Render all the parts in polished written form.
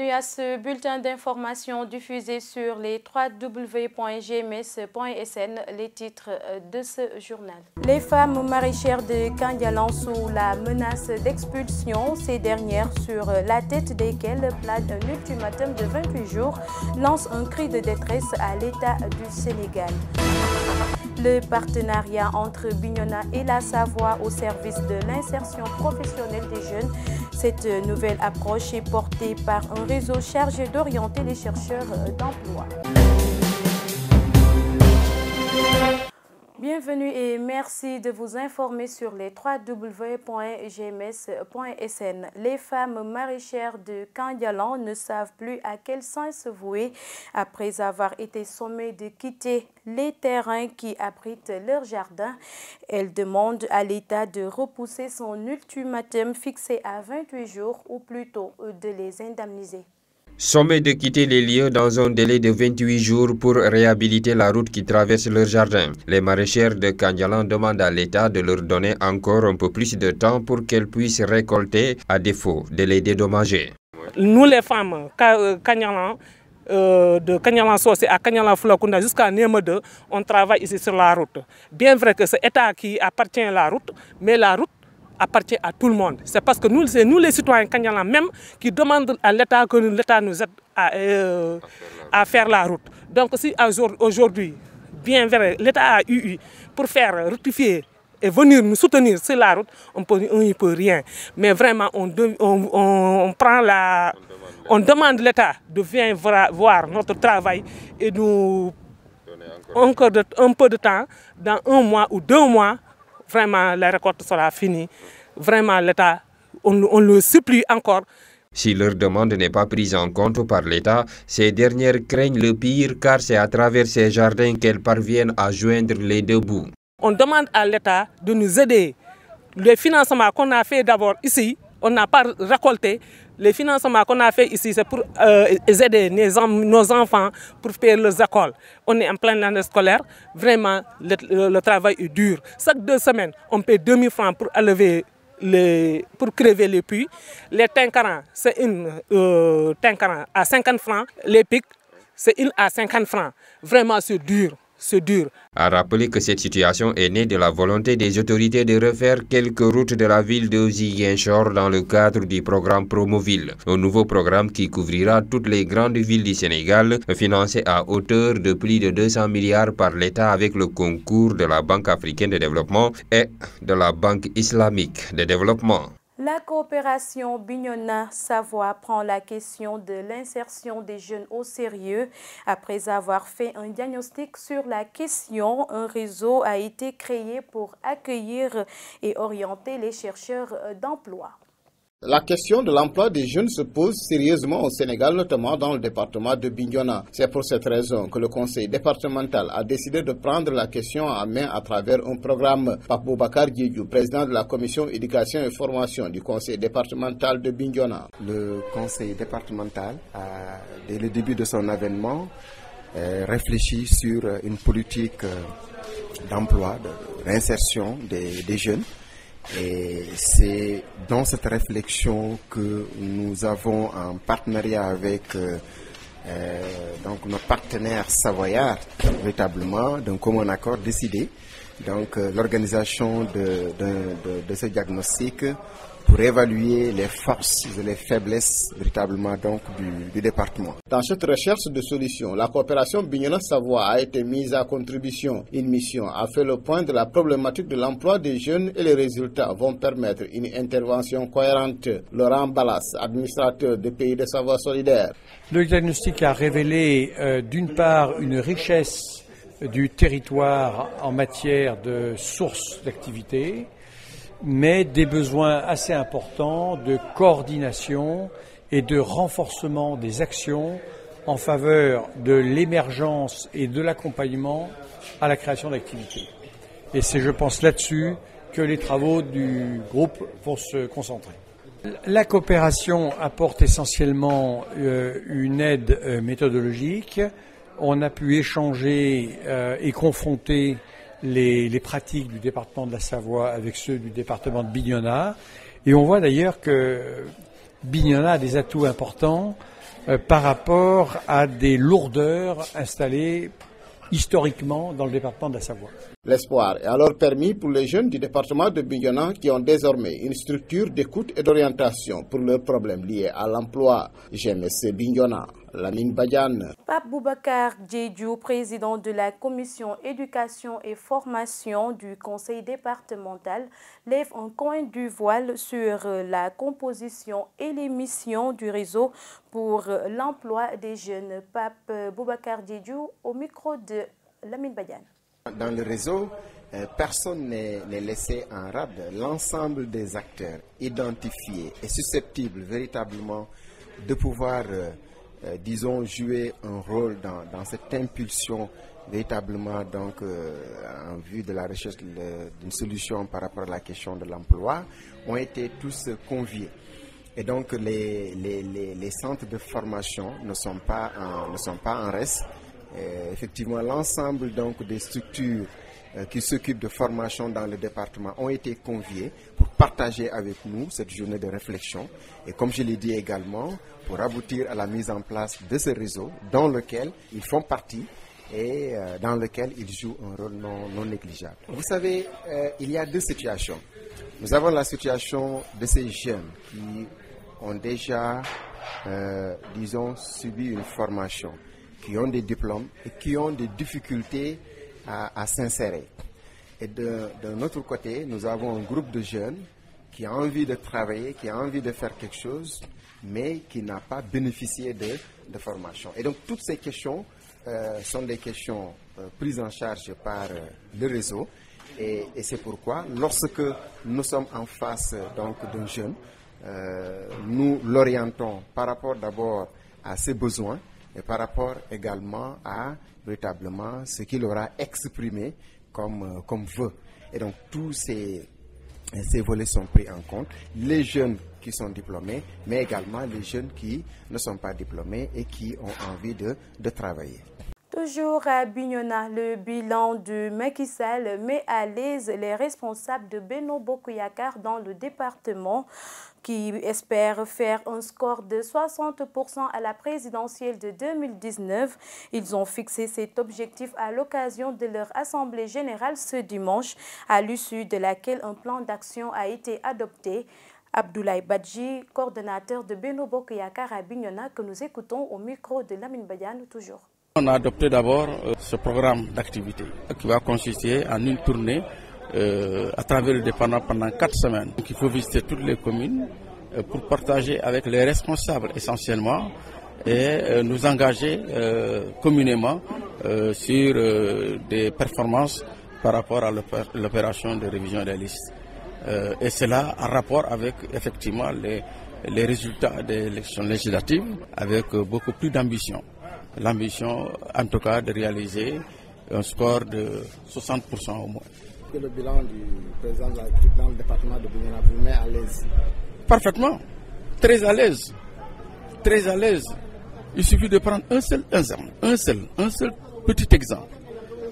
bienvenue à ce bulletin d'information diffusé sur les www.gms.sn, les titres de ce journal. Les femmes maraîchères de Kandialan sous la menace d'expulsion, ces dernières sur la tête desquelles plane un ultimatum de 28 jours, lancent un cri de détresse à l'État du Sénégal. Le partenariat entre Bignona et la Savoie au service de l'insertion professionnelle des jeunes. Cette nouvelle approche est portée par un réseau chargé d'orienter les chercheurs d'emploi. Bienvenue et merci de vous informer sur les www.gms.sn. Les femmes maraîchères de Kandialan ne savent plus à quel sens se vouer après avoir été sommées de quitter les terrains qui abritent leur jardin. Elles demandent à l'État de repousser son ultimatum fixé à 28 jours ou plutôt de les indemniser. Sommés de quitter les lieux dans un délai de 28 jours pour réhabiliter la route qui traverse leur jardin. Les maraîchères de Kandialan demandent à l'État de leur donner encore un peu plus de temps pour qu'elles puissent récolter, à défaut de les dédommager. Nous les femmes Kandialan, de Kandialan Socé à Kandialan Fulakunda jusqu'à Néma 2, on travaille ici sur la route. Bien vrai que c'est l'État qui appartient à la route, mais la route appartient à tout le monde. C'est parce que c'est nous les citoyens Kandialan même qui demandent à l'État que l'État nous aide à faire la route. Donc si aujourd'hui, bien vrai, l'État a eu pour faire rectifier et venir nous soutenir sur la route, on n'y peut rien. Mais vraiment, on demande l'État de venir voir notre travail et nous encore un peu de temps, dans 1 mois ou 2 mois, vraiment, la récolte sera finie. Vraiment, l'État, on le supplie encore. Si leur demande n'est pas prise en compte par l'État, ces dernières craignent le pire car c'est à travers ces jardins qu'elles parviennent à joindre les deux bouts. On demande à l'État de nous aider. Les financements qu'on a fait d'abord ici, on n'a pas récolté. Les financements qu'on a fait ici, c'est pour aider nos enfants pour faire leurs écoles. On est en pleine année scolaire. Vraiment, le travail est dur. Chaque 2 semaines, on paie 2000 francs pour pour crever les puits. Les tankarans, c'est une tankaran à 50 francs. Les pics, c'est une à 50 francs. Vraiment, c'est dur. C'est dur. A rappeler que cette situation est née de la volonté des autorités de refaire quelques routes de la ville de Ziguinchor dans le cadre du programme Promoville, un nouveau programme qui couvrira toutes les grandes villes du Sénégal, financé à hauteur de plus de 200 milliards par l'État avec le concours de la Banque africaine de développement et de la Banque islamique de développement. La coopération Bignona-Savoie prend la question de l'insertion des jeunes au sérieux. Après avoir fait un diagnostic sur la question, un réseau a été créé pour accueillir et orienter les chercheurs d'emploi. La question de l'emploi des jeunes se pose sérieusement au Sénégal, notamment dans le département de Bignona. C'est pour cette raison que le conseil départemental a décidé de prendre la question en main à travers un programme. Pape Boubacar Diédiou, président de la commission éducation et formation du conseil départemental de Bignona. Le conseil départemental a, dès le début de son avènement, réfléchi sur une politique d'emploi, de réinsertion des jeunes. Et c'est dans cette réflexion que nous avons en partenariat avec donc nos partenaires savoyards, véritablement, d'un commun accord décidé l'organisation de ce diagnostic pour évaluer les forces et les faiblesses véritablement du département. Dans cette recherche de solutions, la coopération Bignona-Savoie a été mise à contribution. Une mission a fait le point de la problématique de l'emploi des jeunes et les résultats vont permettre une intervention cohérente. Laurent Ballas, administrateur des Pays de Savoie solidaire. Le diagnostic a révélé d'une part une richesse du territoire en matière de sources d'activité, mais des besoins assez importants de coordination et de renforcement des actions en faveur de l'émergence et de l'accompagnement à la création d'activités. Et c'est, je pense, là-dessus que les travaux du groupe vont se concentrer. La coopération apporte essentiellement une aide méthodologique. On a pu échanger et confronter les pratiques du département de la Savoie avec ceux du département de Bignona. Et on voit d'ailleurs que Bignona a des atouts importants par rapport à des lourdeurs installées historiquement dans le département de la Savoie. L'espoir est alors permis pour les jeunes du département de Bignona qui ont désormais une structure d'écoute et d'orientation pour leurs problèmes liés à l'emploi. GMSC Bignona, Lamine Badiane. Pape Boubacar Diédhiou, président de la commission éducation et formation du conseil départemental, lève un coin du voile sur la composition et les missions du réseau pour l'emploi des jeunes. Pape Boubacar Diédhiou au micro de Lamine Badiane. Dans le réseau, personne n'est laissé en rade. L'ensemble des acteurs identifiés et susceptibles véritablement de pouvoir, disons, jouer un rôle dans cette impulsion véritablement donc en vue de la recherche d'une solution par rapport à la question de l'emploi, ont été tous conviés. Et donc les centres de formation ne sont pas en reste. Effectivement, l'ensemble donc des structures qui s'occupent de formation dans le département ont été conviés pour partager avec nous cette journée de réflexion et comme je l'ai dit également, pour aboutir à la mise en place de ce réseau dans lequel ils font partie et dans lequel ils jouent un rôle non négligeable. Vous savez, il y a deux situations. Nous avons la situation de ces jeunes qui ont déjà, disons, subi une formation, qui ont des diplômes et qui ont des difficultés à s'insérer. Et d'un autre côté, nous avons un groupe de jeunes qui a envie de travailler, qui a envie de faire quelque chose, mais qui n'a pas bénéficié de formation. Et donc, toutes ces questions sont des questions prises en charge par le réseau. Et c'est pourquoi, lorsque nous sommes en face donc d'un jeune, nous l'orientons par rapport d'abord à ses besoins, et par rapport également à véritablement ce qu'il aura exprimé comme vœu. Et donc tous ces volets sont pris en compte. Les jeunes qui sont diplômés, mais également les jeunes qui ne sont pas diplômés et qui ont envie de travailler. Toujours à Bignona, le bilan de Macky Sall met à l'aise les responsables de Benno Bokk Yakaar dans le département qui espèrent faire un score de 60% à la présidentielle de 2019. Ils ont fixé cet objectif à l'occasion de leur assemblée générale ce dimanche, à l'issue de laquelle un plan d'action a été adopté. Abdoulaye Badji, coordonnateur de Benno Bokk Yakaar à Bignona, que nous écoutons au micro de Lamine Badiane toujours. On a adopté d'abord ce programme d'activité qui va consister en une tournée à travers le département pendant 4 semaines. Donc, il faut visiter toutes les communes pour partager avec les responsables essentiellement et nous engager communément sur des performances par rapport à l'opération de révision des listes. Et cela en rapport avec effectivement les résultats des élections législatives avec beaucoup plus d'ambition. L'ambition, en tout cas, de réaliser un score de 60% au moins. Que le bilan du président de la République dans le département de Bignona vous met à l'aise? Parfaitement, très à l'aise, très à l'aise. Il suffit de prendre un seul petit exemple.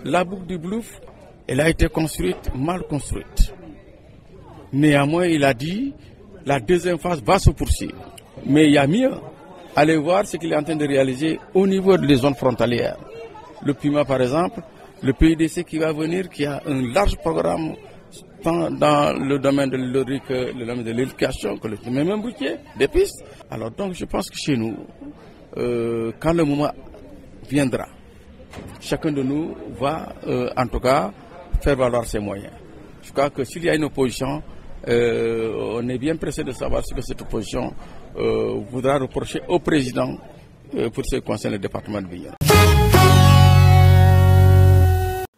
La boucle du Bluff, elle a été construite, mal construite. Néanmoins, il a dit, la deuxième phase va se poursuivre. Mais il y a mieux. Allez voir ce qu'il est en train de réaliser au niveau des zones frontalières. Le Puma, par exemple, le PIDC qui va venir, qui a un large programme tant dans le domaine de l'hydraulique, le domaine de l'éducation, que le même routier, des pistes. Alors donc, je pense que chez nous, quand le moment viendra, chacun de nous va, en tout cas, faire valoir ses moyens. Je crois que s'il y a une opposition, on est bien pressé de savoir ce que cette opposition voudra reprocher au président pour ce qui concerne le département de Bignona.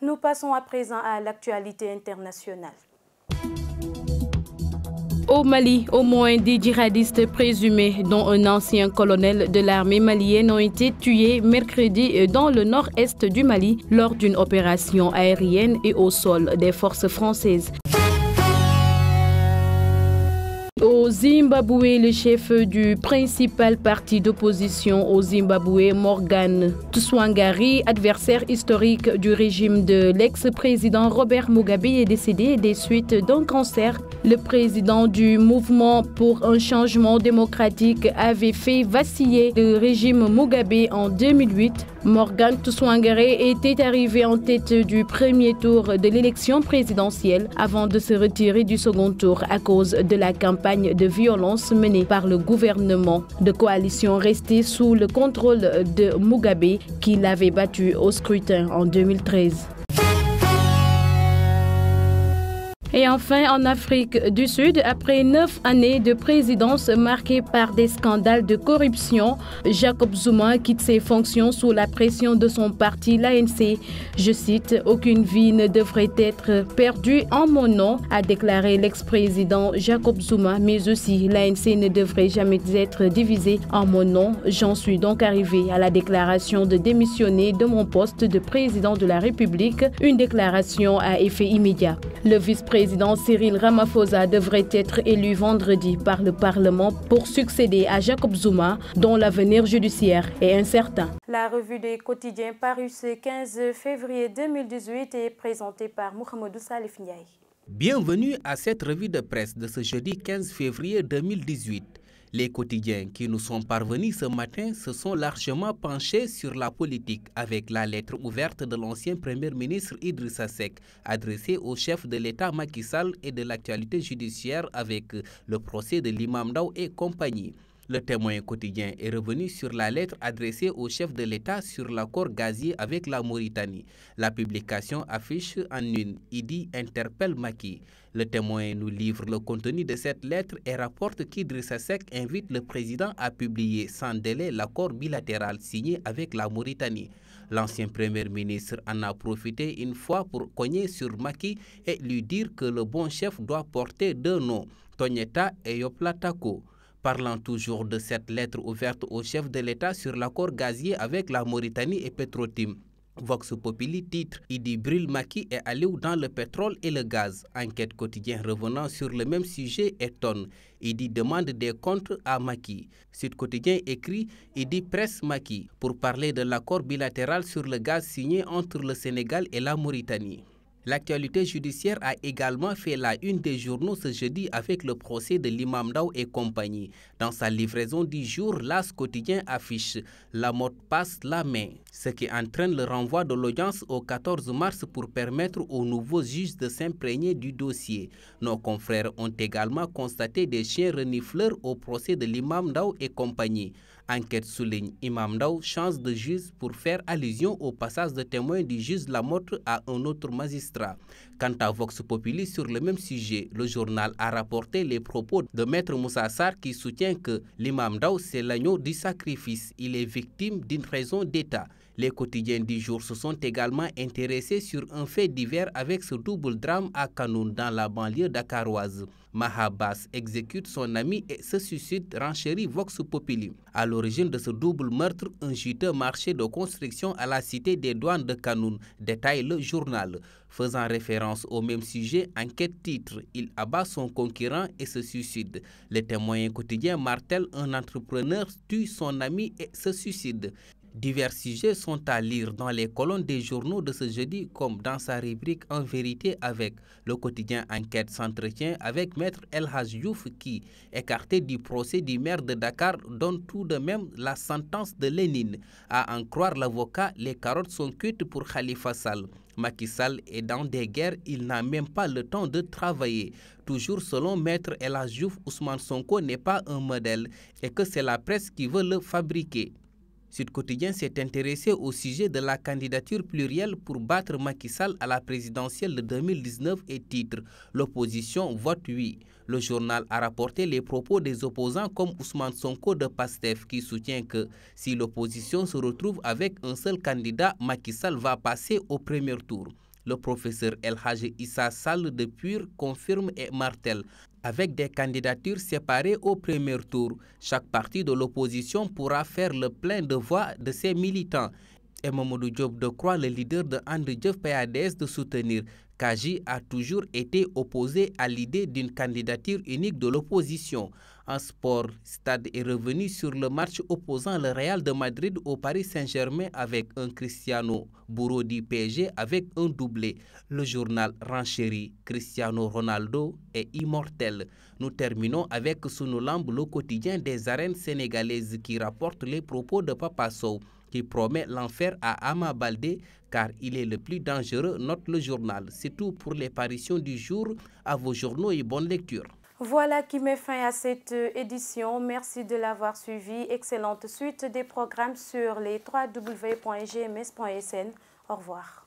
Nous passons à présent à l'actualité internationale. Au Mali, au moins 10 djihadistes présumés, dont un ancien colonel de l'armée malienne, ont été tués mercredi dans le nord-est du Mali lors d'une opération aérienne et au sol des forces françaises. Au Au Zimbabwe, le chef du principal parti d'opposition au Zimbabwe, Morgan Tsvangirai, adversaire historique du régime de l'ex-président Robert Mugabe, est décédé des suites d'un cancer. Le président du mouvement pour un changement démocratique avait fait vaciller le régime Mugabe en 2008. Morgan Tsvangirai était arrivé en tête du premier tour de l'élection présidentielle avant de se retirer du second tour à cause de la campagne de violence menée par le gouvernement de coalition resté sous le contrôle de Mugabe qui l'avait battu au scrutin en 2013. Et enfin, en Afrique du Sud, après 9 années de présidence marquées par des scandales de corruption, Jacob Zuma quitte ses fonctions sous la pression de son parti, l'ANC. Je cite, « Aucune vie ne devrait être perdue en mon nom », a déclaré l'ex-président Jacob Zuma, mais aussi l'ANC ne devrait jamais être divisée en mon nom. J'en suis donc arrivé à la déclaration de démissionner de mon poste de président de la République, une déclaration à effet immédiat. Le vice-président Cyril Ramaphosa devrait être élu vendredi par le Parlement pour succéder à Jacob Zuma, dont l'avenir judiciaire est incertain. La revue des quotidiens parue ce 15 février 2018 est présentée par Mohamedou Salif Ndiaye. Bienvenue à cette revue de presse de ce jeudi 15 février 2018. Les quotidiens qui nous sont parvenus ce matin se sont largement penchés sur la politique avec la lettre ouverte de l'ancien Premier ministre Idrissa Seck adressée au chef de l'État Macky Sall et de l'actualité judiciaire avec le procès de l'imam Ndao et compagnie. Le Témoin quotidien est revenu sur la lettre adressée au chef de l'État sur l'accord gazier avec la Mauritanie. La publication affiche en une « Idi interpelle Macky ». Le Témoin nous livre le contenu de cette lettre et rapporte qu'Idrissa Seck invite le président à publier sans délai l'accord bilatéral signé avec la Mauritanie. L'ancien Premier ministre en a profité une fois pour cogner sur Macky et lui dire que le bon chef doit porter deux noms, Togneta et Yoplatako. Parlant toujours de cette lettre ouverte au chef de l'État sur l'accord gazier avec la Mauritanie et Petrotim, Vox Populi titre « Idi brûle Macky et Aliou dans le pétrole et le gaz ». Enquête quotidien revenant sur le même sujet étonne. Idi demande des comptes à Macky. Sud Quotidien écrit « Idi presse Macky » pour parler de l'accord bilatéral sur le gaz signé entre le Sénégal et la Mauritanie. L'actualité judiciaire a également fait la une des journaux ce jeudi avec le procès de l'imam Ndao et compagnie. Dans sa livraison du jour, l'As quotidien affiche « La mode passe la main », ce qui entraîne le renvoi de l'audience au 14 mars pour permettre aux nouveaux juges de s'imprégner du dossier. Nos confrères ont également constaté des chiens renifleurs au procès de l'imam Ndao et compagnie. Enquête souligne Imam Ndao change de juge pour faire allusion au passage de témoin du juge Lamotte à un autre magistrat. Quant à Vox Populi sur le même sujet, le journal a rapporté les propos de Maître Moussa Sarr qui soutient que l'imam Ndao c'est l'agneau du sacrifice. Il est victime d'une raison d'État. Les quotidiens du jour se sont également intéressés sur un fait divers avec ce double drame à Kanoun dans la banlieue dakaroise. Mahabas exécute son ami et se suicide, renchérit Vox Populi. À l'origine de ce double meurtre, un juteux marché de construction à la cité des douanes de Kanoun, détaille le journal. Faisant référence au même sujet, enquête titre « Il abat son concurrent et se suicide ». Le Témoin quotidien martèle un entrepreneur tue son ami et se suicide. Divers sujets sont à lire dans les colonnes des journaux de ce jeudi comme dans sa rubrique En vérité avec. Le quotidien Enquête s'entretient avec Maître El Hadj Diouf qui, écarté du procès du maire de Dakar, donne tout de même la sentence de Lénine. À en croire l'avocat, les carottes sont cuites pour Khalifa Sall. Macky Sall est dans des guerres, il n'a même pas le temps de travailler. Toujours selon Maître El Hadj Diouf, Ousmane Sonko n'est pas un modèle et que c'est la presse qui veut le fabriquer. Sud Quotidien s'est intéressé au sujet de la candidature plurielle pour battre Macky Sall à la présidentielle de 2019 et titre « L'opposition vote oui ». Le journal a rapporté les propos des opposants comme Ousmane Sonko de PASTEF qui soutient que si l'opposition se retrouve avec un seul candidat, Macky Sall va passer au premier tour. Le professeur El Hadj Issa Sall de Pur confirme et martèle. Avec des candidatures séparées au premier tour, chaque parti de l'opposition pourra faire le plein de voix de ses militants. Et Mamadou Diop Decroix, le leader de And Jëf PADS, de soutenir Kaji a toujours été opposé à l'idée d'une candidature unique de l'opposition. En sport, Stade est revenu sur le match opposant le Real de Madrid au Paris Saint-Germain avec un Cristiano Bourreau du PSG avec un doublé. Le journal renchérit Cristiano Ronaldo est immortel. Nous terminons avec Sunulamb, le quotidien des arènes sénégalaises qui rapporte les propos de Papa Sow, qui promet l'enfer à Ama Baldé car il est le plus dangereux, note le journal. C'est tout pour les parutions du jour. À vos journaux et bonne lecture. Voilà qui met fin à cette édition. Merci de l'avoir suivi. Excellente suite des programmes sur les www.gms.sn. Au revoir.